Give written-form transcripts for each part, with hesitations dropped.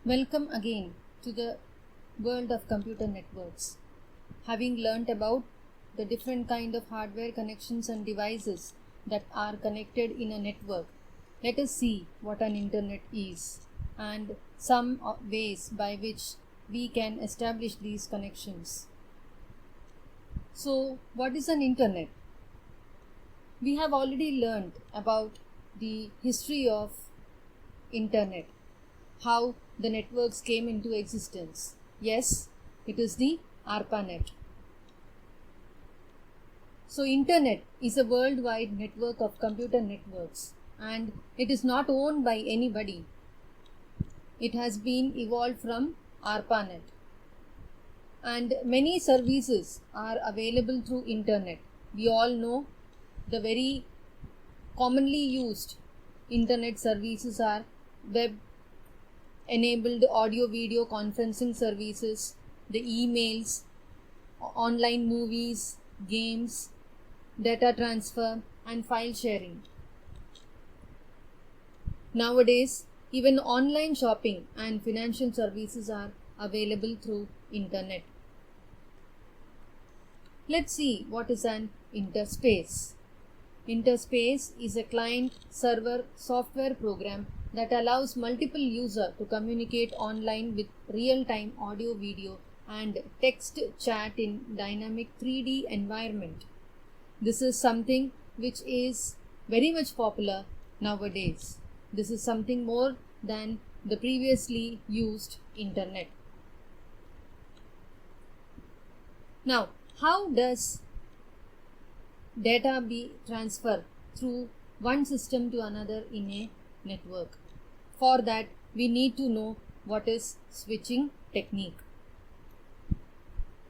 Welcome again to the world of computer networks. Having learnt about the different kind of hardware connections and devices that are connected in a network, let us see what an internet is and some ways by which we can establish these connections. So, what is an internet? We have already learned about the history of internet, how the networks came into existence. Yes, it is the ARPANET. So internet is a worldwide network of computer networks and it is not owned by anybody. It has been evolved from ARPANET and many services are available through internet. We all know the very commonly used internet services are web enabled audio video conferencing services, the emails, online movies, games, data transfer and file sharing. Nowadays, even online shopping and financial services are available through internet. Let's see what is an interspace. Interspace is a client-server software program that allows multiple users to communicate online with real-time audio, video, and text chat in dynamic 3D environment. This is something which is very much popular nowadays. This is something more than the previously used internet. Now, how does data be transferred through one system to another in a network? For that, we need to know what is switching technique.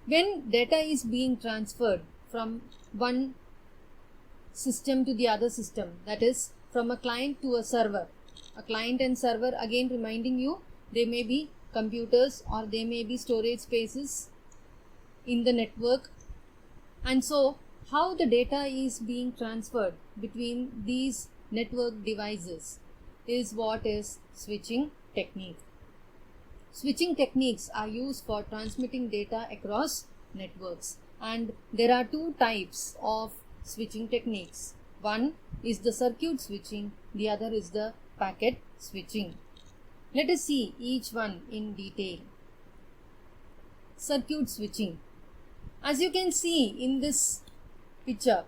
When data is being transferred from one system to the other system, that is from a client to a server, a client and server, again reminding you, they may be computers or they may be storage spaces in the network. And so how the data is being transferred between these network devices is what is switching technique. Switching techniques are used for transmitting data across networks, and there are two types of switching techniques. One is the circuit switching, the other is the packet switching. Let us see each one in detail. Circuit switching. As you can see in this picture,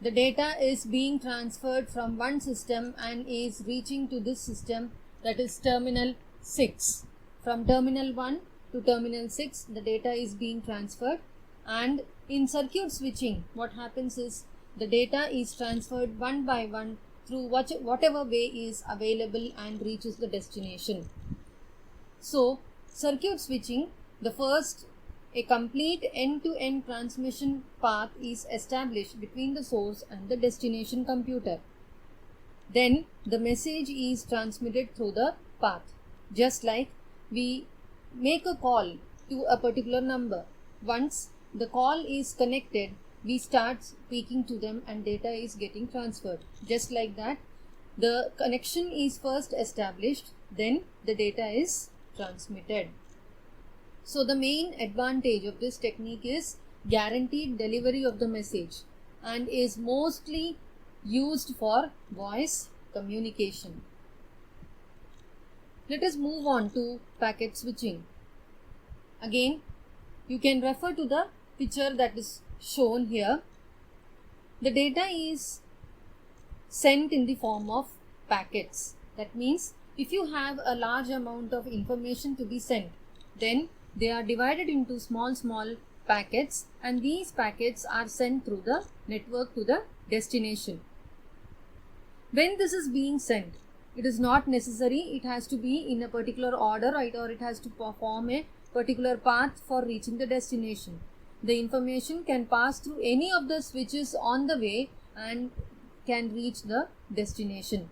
the data is being transferred from one system and is reaching to this system, that is terminal 6. From terminal 1 to terminal 6, the data is being transferred, and in circuit switching what happens is the data is transferred one by one through whatever way is available and reaches the destination. So circuit switching, the first, a complete end-to-end transmission path is established between the source and the destination computer. Then the message is transmitted through the path. Just like we make a call to a particular number. Once the call is connected, we start speaking to them and data is getting transferred. Just like that, the connection is first established, then the data is transmitted. So the main advantage of this technique is guaranteed delivery of the message and is mostly used for voice communication. Let us move on to packet switching. Again, you can refer to the picture that is shown here. The data is sent in the form of packets. That means if you have a large amount of information to be sent, then they are divided into small packets, and these packets are sent through the network to the destination. When this is being sent, it is not necessary it has to be in a particular order, right, or it has to perform a particular path for reaching the destination. The information can pass through any of the switches on the way and can reach the destination.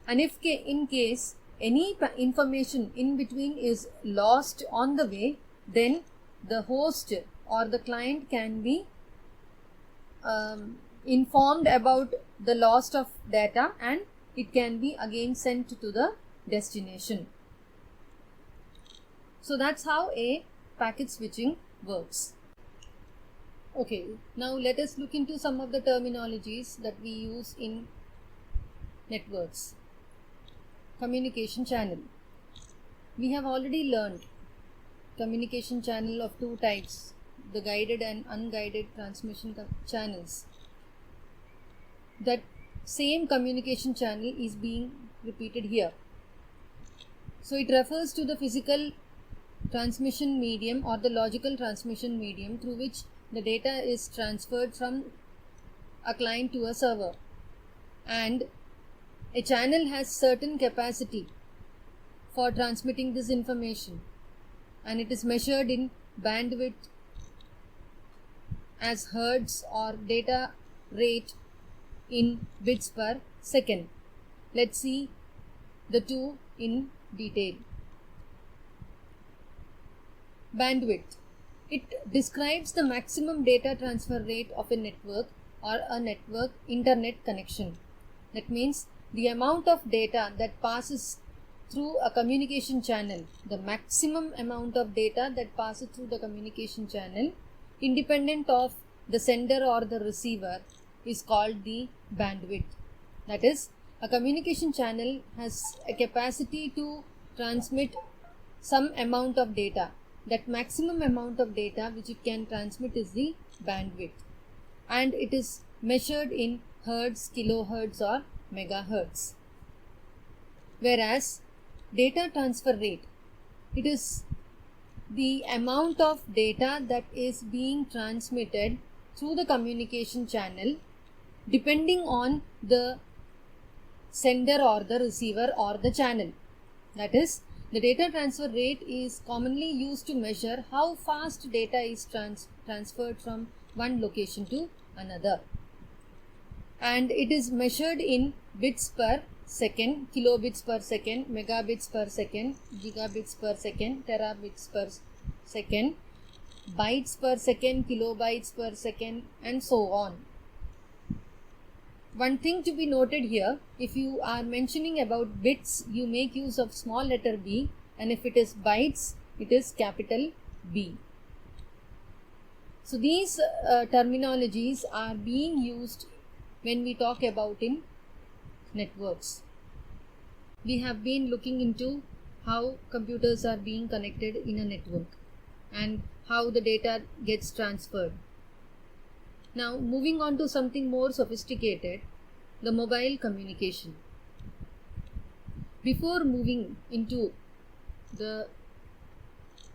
And if in case any information in between is lost on the way, then the host or the client can be informed about the loss of data and it can be again sent to the destination. So that's how a packet switching works. Okay, now let us look into some of the terminologies that we use in networks. Communication channel. We have already learned communication channel of two types, the guided and unguided transmission channels. That same communication channel is being repeated here. So it refers to the physical transmission medium or the logical transmission medium through which the data is transferred from a client to a server. And a channel has certain capacity for transmitting this information, and it is measured in bandwidth as hertz or data rate in bits per second. Let's see the two in detail. Bandwidth. It describes the maximum data transfer rate of a network or a network internet connection. That means the amount of data that passes through a communication channel, the maximum amount of data that passes through the communication channel, independent of the sender or the receiver, is called the bandwidth. That is, a communication channel has a capacity to transmit some amount of data. That maximum amount of data which it can transmit is the bandwidth, and it is measured in hertz, kilohertz or megahertz. Whereas data transfer rate, it is the amount of data that is being transmitted through the communication channel depending on the sender or the receiver or the channel. That is, the data transfer rate is commonly used to measure how fast data is transferred from one location to another, and it is measured in bits per second, kilobits per second, megabits per second, gigabits per second, terabits per second, bytes per second, kilobytes per second, and so on. One thing to be noted here, if you are mentioning about bits, you make use of small letter b, and if it is bytes, it is capital B. So these terminologies are being used when we talk about in networks. We have been looking into how computers are being connected in a network and how the data gets transferred. Now moving on to something more sophisticated, the mobile communication. Before moving into the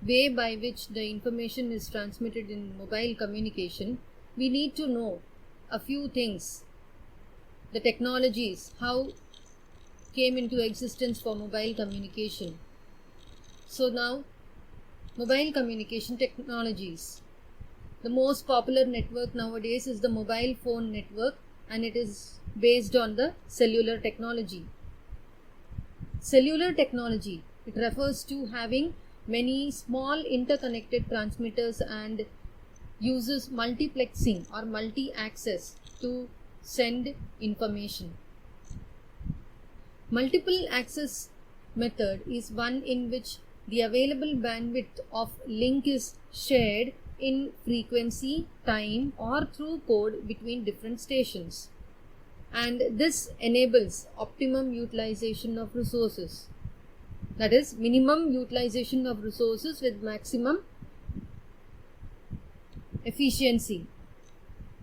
way by which the information is transmitted in mobile communication, we need to know a few things. The technologies, how came into existence for mobile communication. So now, mobile communication technologies. The most popular network nowadays is the mobile phone network, and it is based on the cellular technology. Cellular technology, it refers to having many small interconnected transmitters and uses multiplexing or multi-access to send information. Multiple access method is one in which the available bandwidth of link is shared in frequency, time, or through code between different stations, and this enables optimum utilization of resources. That is, minimum utilization of resources with maximum efficiency.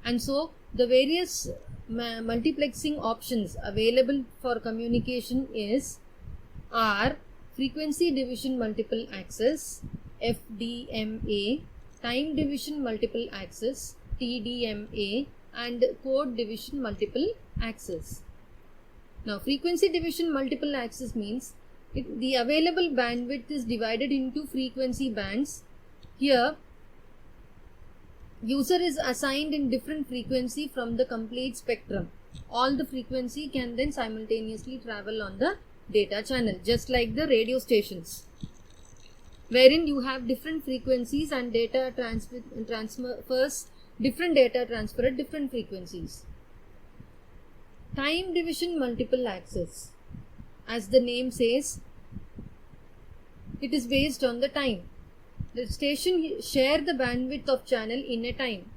And so the various multiplexing options available for communication are frequency division multiple access, FDMA, time division multiple access, TDMA, and code division multiple access. Now frequency division multiple access means the available bandwidth is divided into frequency bands. Here user is assigned in different frequency from the complete spectrum. All the frequency can then simultaneously travel on the data channel, just like the radio stations, wherein you have different frequencies and data transfers, different data transfer at different frequencies. Time division multiple access. As the name says, It is based on the time. The station share the bandwidth of channel in a time.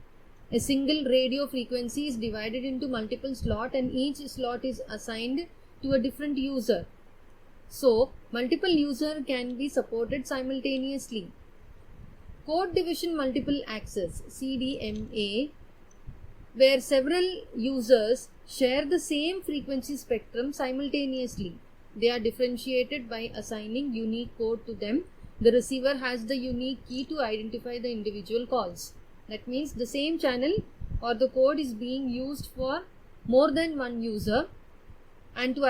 A single radio frequency is divided into multiple slots and each slot is assigned to a different user. So, multiple users can be supported simultaneously. Code division multiple access CDMA, where several users share the same frequency spectrum simultaneously. They are differentiated by assigning unique code to them. The receiver has the unique key to identify the individual calls. That means the same channel or the code is being used for more than one user, and to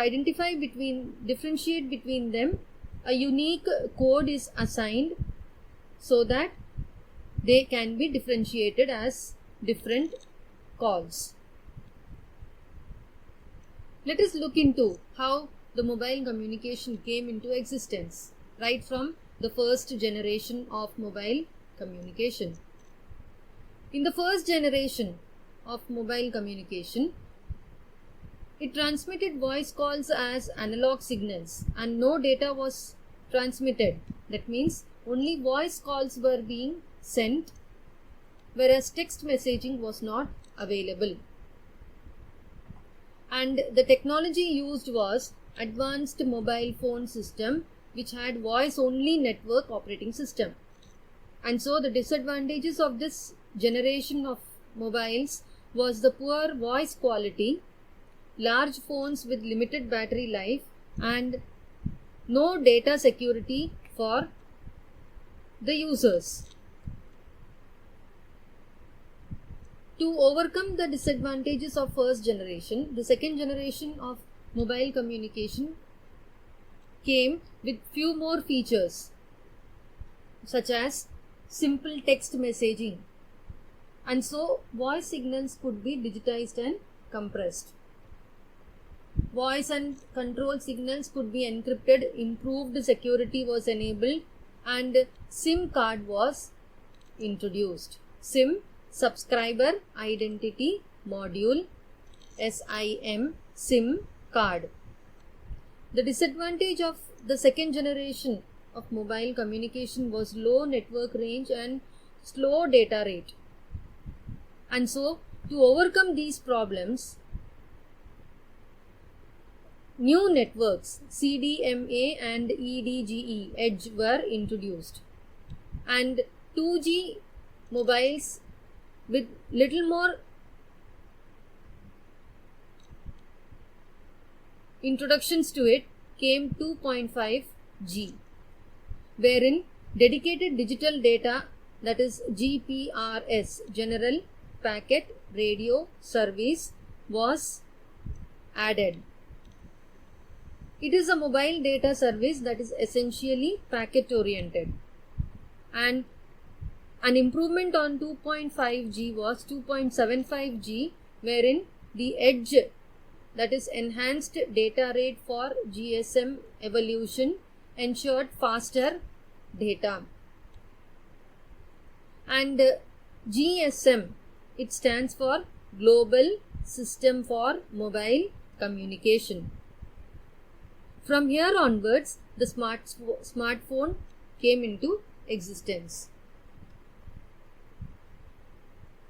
differentiate between them, a unique code is assigned so that they can be differentiated as different calls. Let us look into how the mobile communication came into existence right from the first generation of mobile communication. In the first generation of mobile communication, it transmitted voice calls as analog signals and no data was transmitted. That means only voice calls were being sent, whereas text messaging was not available. And the technology used was advanced mobile phone system, which had voice only network operating system. And so the disadvantages of this generation of mobiles was the poor voice quality, large phones with limited battery life, and no data security for the users. To overcome the disadvantages of first generation, the second generation of mobile communication came with few more features such as simple text messaging, and so voice signals could be digitized and compressed. Voice and control signals could be encrypted, improved security was enabled, and SIM card was introduced. SIM, Subscriber Identity Module, SIM card. The disadvantage of the second generation of mobile communication was low network range and slow data rate. And so, to overcome these problems, new networks CDMA and EDGE Edge were introduced, and 2G mobiles with little more introductions to it came 2.5G, wherein dedicated digital data, that is GPRS, General Packet Radio Service, was added. It is a mobile data service that is essentially packet oriented, and an improvement on 2.5G was 2.75G, wherein the Edge, that is enhanced data rate for GSM evolution, ensured faster data. And GSM, it stands for Global System for Mobile Communication. From here onwards, the smartphone came into existence.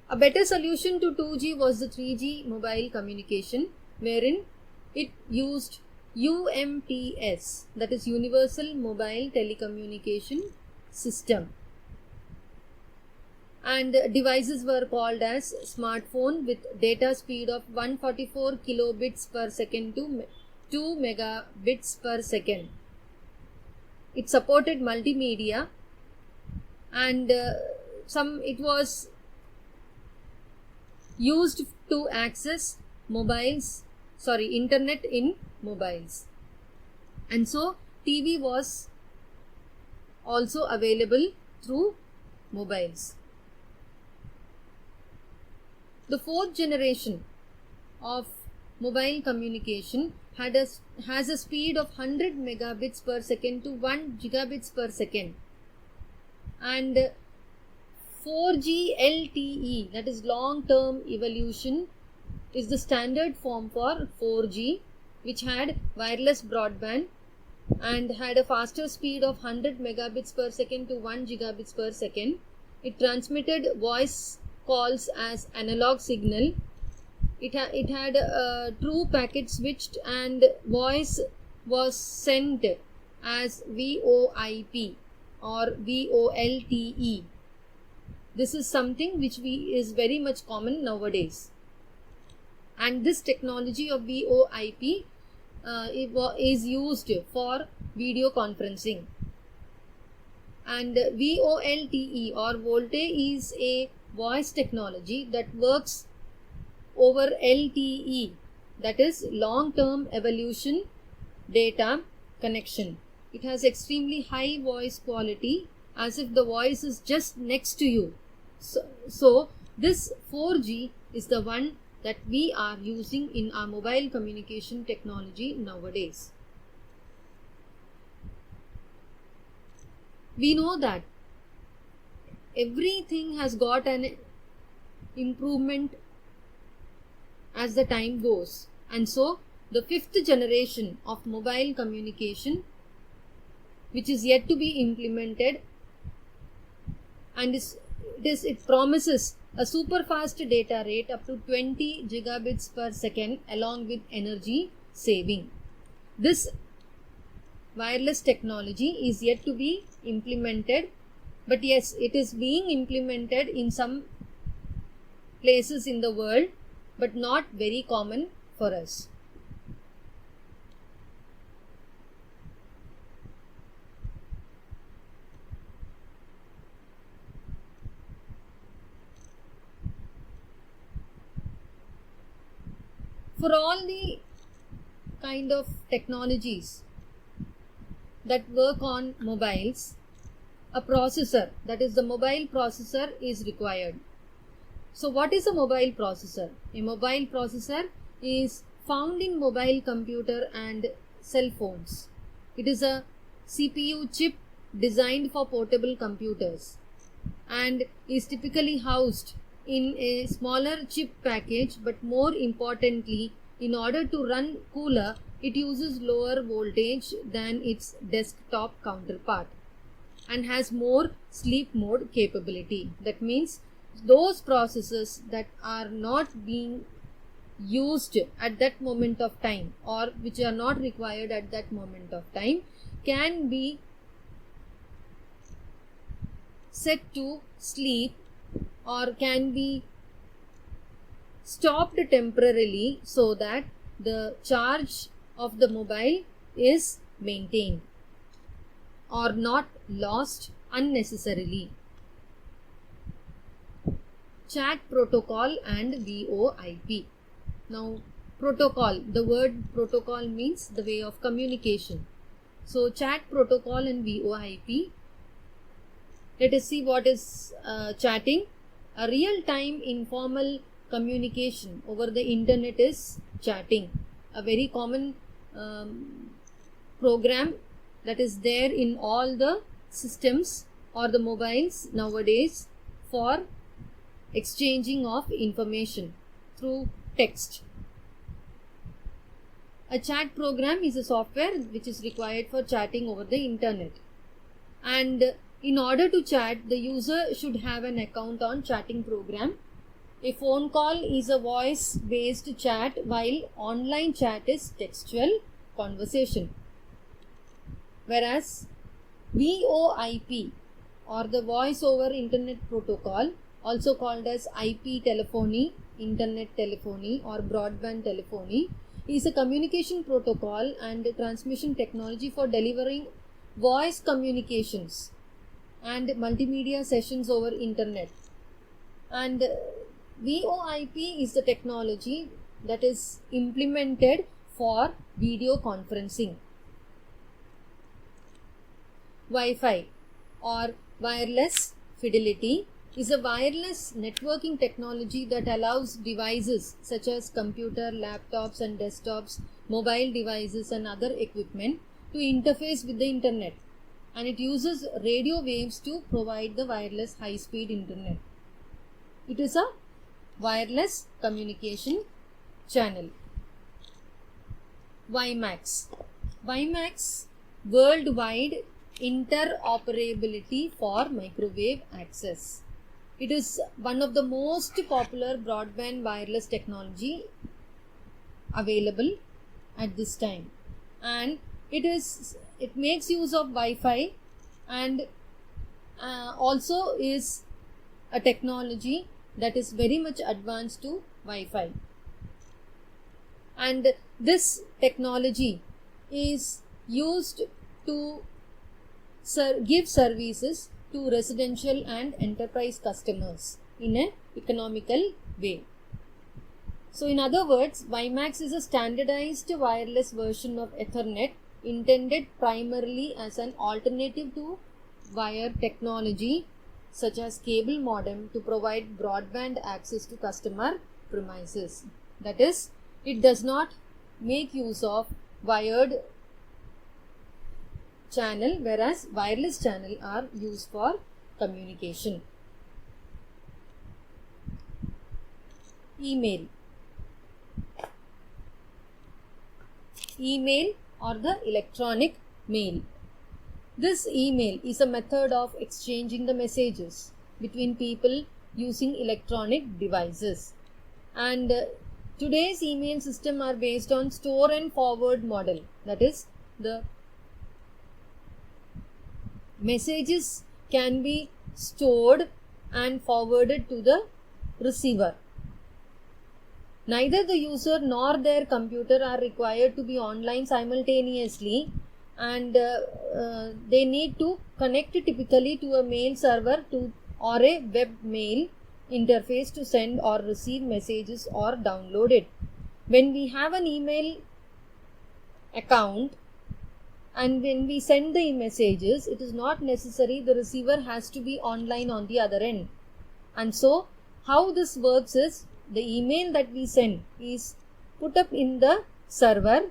A better solution to 2G was the 3G mobile communication, wherein it used UMTS, that is Universal Mobile Telecommunication System, and devices were called as smartphone with data speed of 144 kilobits per second to 2 megabits per second. It supported multimedia, and it was used to access internet in mobiles, and so TV was also available through mobiles. The fourth generation of mobile communication has a speed of 100 megabits per second to 1 gigabits per second, and 4G LTE, that is long term evolution, is the standard form for 4G, which had wireless broadband and had a faster speed of 100 megabits per second to 1 gigabits per second. It transmitted voice calls as analog signal. It had a true packet switched, and voice was sent as VoIP or VoLTE. This is something which is very much common nowadays. And this technology of VoIP is used for video conferencing. And VoLTE or VoLTE is a voice technology that works over LTE, that is long term evolution data connection. It has extremely high voice quality, as if the voice is just next to you. So this 4G is the one that we are using in our mobile communication technology nowadays. We know that everything has got an improvement as the time goes, and so the 5th generation of mobile communication, which is yet to be implemented, and it promises a super fast data rate up to 20 gigabits per second along with energy saving. This wireless technology is yet to be implemented, but yes, it is being implemented in some places in the world, but not very common for us. For all the kind of technologies that work on mobiles, a processor, that is the mobile processor, is required. So what is a mobile processor? A mobile processor is found in mobile computer and cell phones. It is a CPU chip designed for portable computers and is typically housed in a smaller chip package, but more importantly, in order to run cooler, it uses lower voltage than its desktop counterpart and has more sleep mode capability. That means those processes that are not being used at that moment of time, or which are not required at that moment of time, can be set to sleep or can be stopped temporarily so that the charge of the mobile is maintained or not lost unnecessarily. Chat protocol and VoIP. Now, protocol, the word protocol means the way of communication. So, chat protocol and VoIP. Let us see what is chatting. A real-time informal communication over the internet is chatting. A very common program that is there in all the systems or the mobiles nowadays for exchanging of information through text. A chat program is a software which is required for chatting over the internet. And in order to chat, the user should have an account on chatting program. A phone call is a voice-based chat, while online chat is textual conversation. Whereas VoIP or the voice over internet protocol, also called as IP telephony, internet telephony or broadband telephony, is a communication protocol and transmission technology for delivering voice communications and multimedia sessions over internet. And VoIP is the technology that is implemented for video conferencing. Wi-Fi or wireless fidelity is a wireless networking technology that allows devices such as computer, laptops and desktops, mobile devices and other equipment to interface with the internet, and it uses radio waves to provide the wireless high-speed internet. It is a wireless communication channel. WiMAX. WiMAX worldwide interoperability for microwave access. It is one of the most popular broadband wireless technology available at this time, and it makes use of Wi-Fi, and also is a technology that is very much advanced to Wi-Fi. And this technology is used to give services to residential and enterprise customers in an economical way. So in other words, WiMAX is a standardized wireless version of Ethernet intended primarily as an alternative to wire technology such as cable modem to provide broadband access to customer premises. That is, it does not make use of wired channel, whereas wireless channel are used for communication. Email or the electronic mail. This email is a method of exchanging the messages between people using electronic devices, and today's email system are based on store and forward model. That is, the messages can be stored and forwarded to the receiver. Neither the user nor their computer are required to be online simultaneously, and they need to connect typically to a mail server or a web mail interface to send or receive messages or download it. When we have an email account and when we send the messages, it is not necessary the receiver has to be online on the other end. And so how this works is, the email that we send is put up in the server,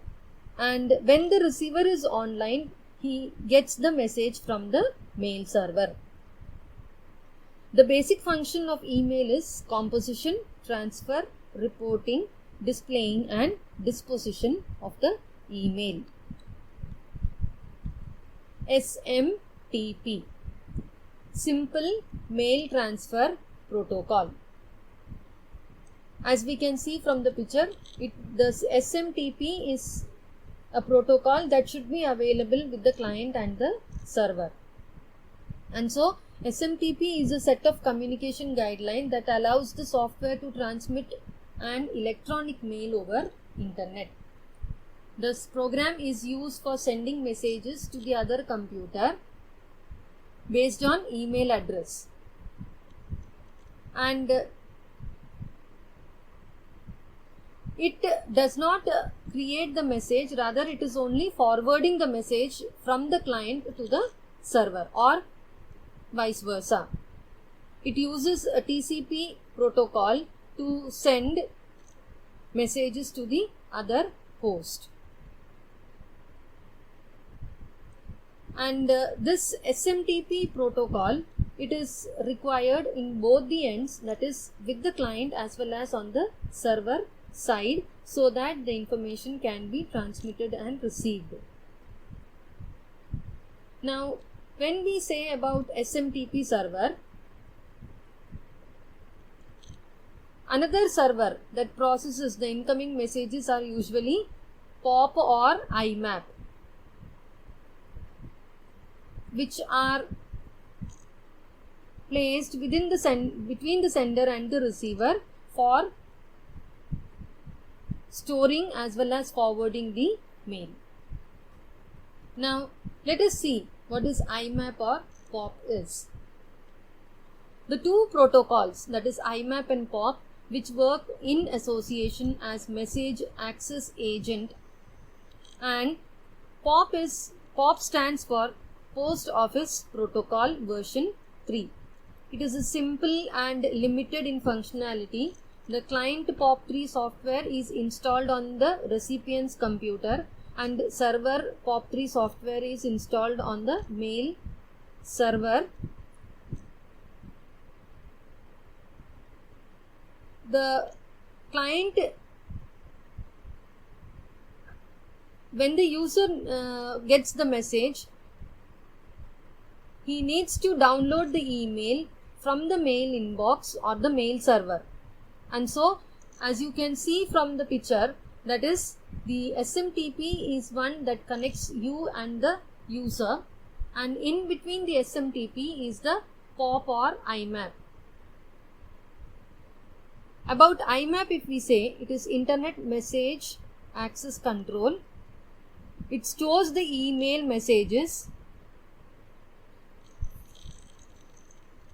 and when the receiver is online, he gets the message from the mail server. The basic function of email is composition, transfer, reporting, displaying and disposition of the email. SMTP, Simple Mail Transfer Protocol. As we can see from the picture, the SMTP is a protocol that should be available with the client and the server. And so SMTP is a set of communication guideline that allows the software to transmit an electronic mail over internet. This program is used for sending messages to the other computer based on email address, and it does not create the message, rather it is only forwarding the message from the client to the server or vice versa. It uses a TCP protocol to send messages to the other host. And this SMTP protocol, it is required in both the ends, that is with the client as well as on the server side, so that the information can be transmitted and received. Now, when we say about SMTP server, another server that processes the incoming messages are usually POP or IMAP, which are placed within between the sender and the receiver for storing as well as forwarding the mail. Now, let us see what is IMAP or POP is. The two protocols, that is IMAP and POP, which work in association as message access agent, and POP stands for Post Office Protocol version 3. It is a simple and limited in functionality. The client POP3 software is installed on the recipient's computer, and server POP3 software is installed on the mail server. The client when the user gets the message, he needs to download the email from the mail inbox or the mail server. And so as you can see from the picture, that is, the SMTP is one that connects you and the user, and in between the SMTP is the POP or IMAP. About IMAP, if we say, it is Internet Message Access Control. It stores the email messages.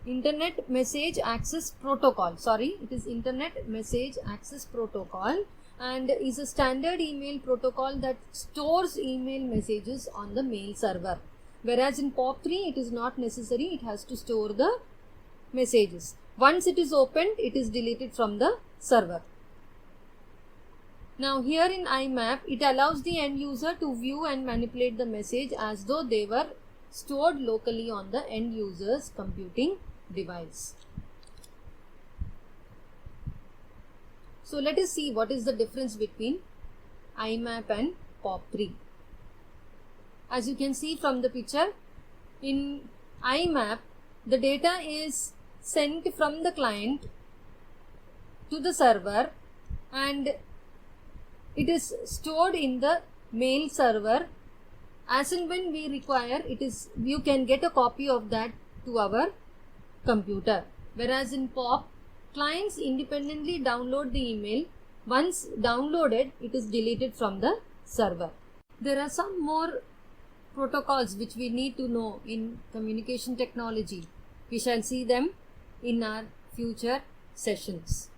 Internet Message Access Protocol, it is Internet Message Access Protocol, and is a standard email protocol that stores email messages on the mail server. Whereas in POP3 it is not necessary, it has to store the messages. Once it is opened, it is deleted from the server. Now here in IMAP, it allows the end user to view and manipulate the message as though they were stored locally on the end user's computing device. So let us see what is the difference between IMAP and POP3. As you can see from the picture, in IMAP, the data is sent from the client to the server and it is stored in the mail server. As and when we require, you can get a copy of that to our computer. Whereas in POP, clients independently download the email. Once downloaded, it is deleted from the server. There are some more protocols which we need to know in communication technology. We shall see them in our future sessions.